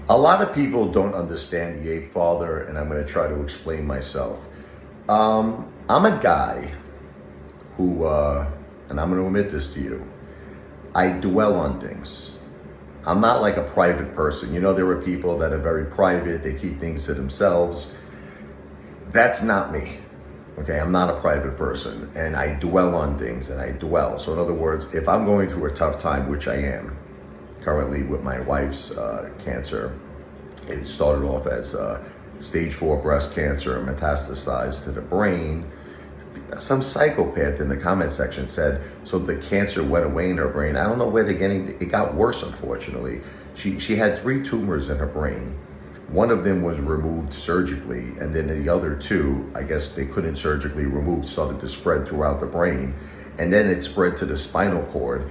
A lot of people don't understand the Ape Father, and I'm going to try to explain myself. I'm a guy who, and I'm going to admit this to you, I dwell on things. I'm not like a private person. You know, there are people that are very private, they keep things to themselves. That's not me. Okay, I'm not a private person, and I dwell on things, and I dwell. So in other words, if I'm going through a tough time, which I am, currently with my wife's cancer. It started off as stage 4 breast cancer and metastasized to the brain. Some psychopath in the comment section said, so the cancer went away in her brain. I don't know where they're getting, it got worse, unfortunately. She had 3 tumors in her brain. One of them was removed surgically, and then the other 2, I guess they couldn't surgically remove, started to spread throughout the brain. And then it spread to the spinal cord.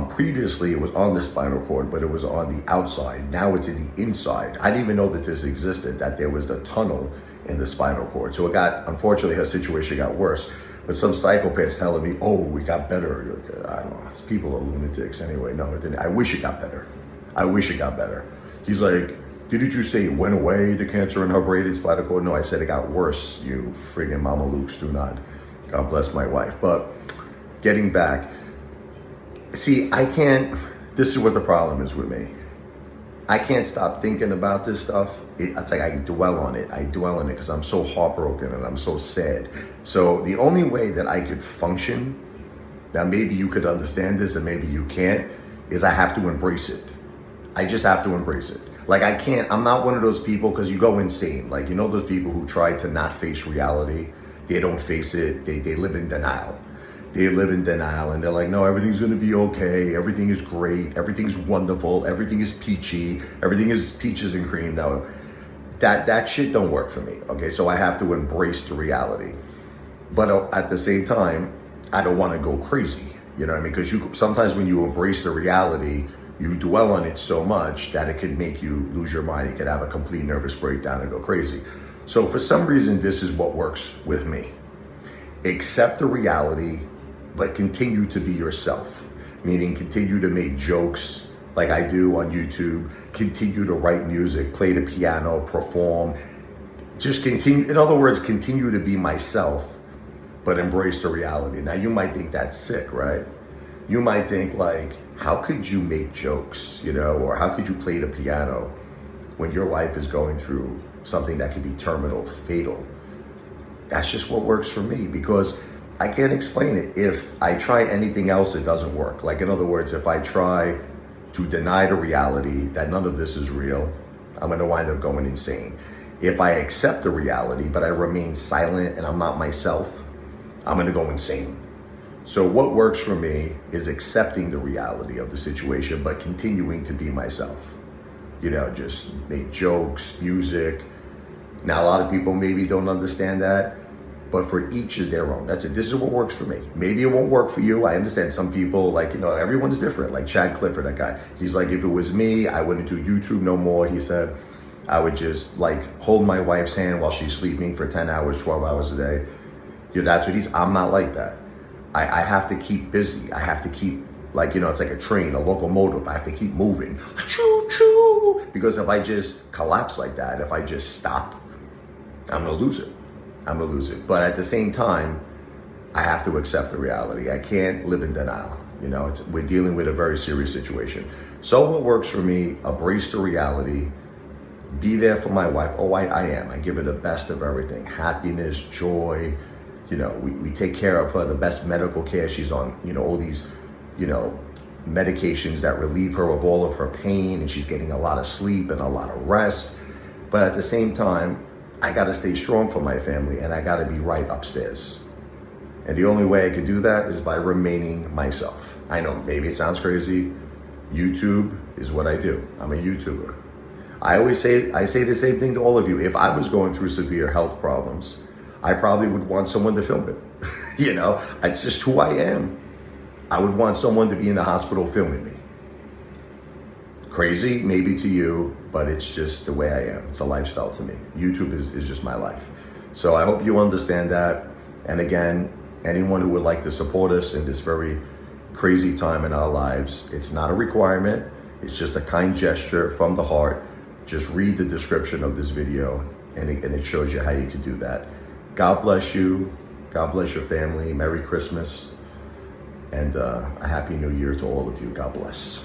Previously, it was on the spinal cord, but it was on the outside. Now it's in the inside. I didn't even know that this existed, that there was the tunnel in the spinal cord. So it got, unfortunately, her situation got worse. But some psychopaths telling me, oh, we got better. I don't know. People are lunatics anyway. No, it didn't. I wish it got better. I wish it got better. He's like, didn't you say it went away, the cancer in her brain and spinal cord? No, I said it got worse, you friggin' Mama Lukes, do not. God bless my wife. But getting back, see, I can't, this is what the problem is with me. I can't stop thinking about this stuff. It's like I dwell on it. I dwell on it because I'm so heartbroken and I'm so sad. So the only way that I could function, now maybe you could understand this and maybe you can't, is I have to embrace it. I just have to embrace it. Like I can't, I'm not one of those people, because you go insane. Like, you know those people who try to not face reality? They don't face it. They live in denial. They live in denial and they're like, no, everything's gonna be okay. Everything is great. Everything's wonderful. Everything is peachy. Everything is peaches and cream. No, that shit don't work for me. Okay, so I have to embrace the reality. But at the same time, I don't wanna go crazy. You know what I mean? Because sometimes when you embrace the reality, you dwell on it so much that it could make you lose your mind. You could have a complete nervous breakdown and go crazy. So for some reason, this is what works with me. Accept the reality, but continue to be yourself. Meaning continue to make jokes like I do on YouTube, continue to write music, play the piano, perform. Just continue, in other words, continue to be myself, but embrace the reality. Now you might think that's sick, right? You might think like, how could you make jokes, you know, or how could you play the piano when your wife is going through something that could be terminal, fatal? That's just what works for me, because I can't explain it. If I try anything else, it doesn't work. Like, in other words, if I try to deny the reality that none of this is real, I'm gonna wind up going insane. If I accept the reality, but I remain silent and I'm not myself, I'm gonna go insane. So what works for me is accepting the reality of the situation, but continuing to be myself. You know, just make jokes, music. Now, a lot of people maybe don't understand that, but for each is their own. That's it. This is what works for me. Maybe it won't work for you. I understand some people, like, you know, everyone's different. Like Chad Clifford, that guy. He's like, if it was me, I wouldn't do YouTube no more. He said, I would just like hold my wife's hand while she's sleeping for 10 hours, 12 hours a day. You know, that's what I'm not like that. I have to keep busy. I have to keep, like, you know, it's like a train, a locomotive. I have to keep moving. Choo choo. Because if I just collapse like that, if I just stop, I'm gonna lose it. I'm gonna lose it. But at the same time, I have to accept the reality. I can't live in denial. You know, we're dealing with a very serious situation. So what works for me, embrace the reality, be there for my wife. Oh, I am. I give her the best of everything. Happiness, joy. You know, we take care of her, the best medical care. She's on, you know, all these, you know, medications that relieve her of all of her pain, and she's getting a lot of sleep and a lot of rest. But at the same time, I gotta stay strong for my family, and I gotta be right upstairs. And the only way I could do that is by remaining myself. I know, maybe it sounds crazy. YouTube is what I do. I'm a YouTuber. I say the same thing to all of you. If I was going through severe health problems, I probably would want someone to film it. You know, it's just who I am. I would want someone to be in the hospital filming me. Crazy, maybe to you, but it's just the way I am. It's a lifestyle to me. YouTube is just my life. So I hope you understand that. And again, anyone who would like to support us in this very crazy time in our lives, it's not a requirement. It's just a kind gesture from the heart. just read the description of this video, and it shows you how you can do that. God bless you. God bless your family. Merry Christmas. And a Happy New Year to all of you. God bless.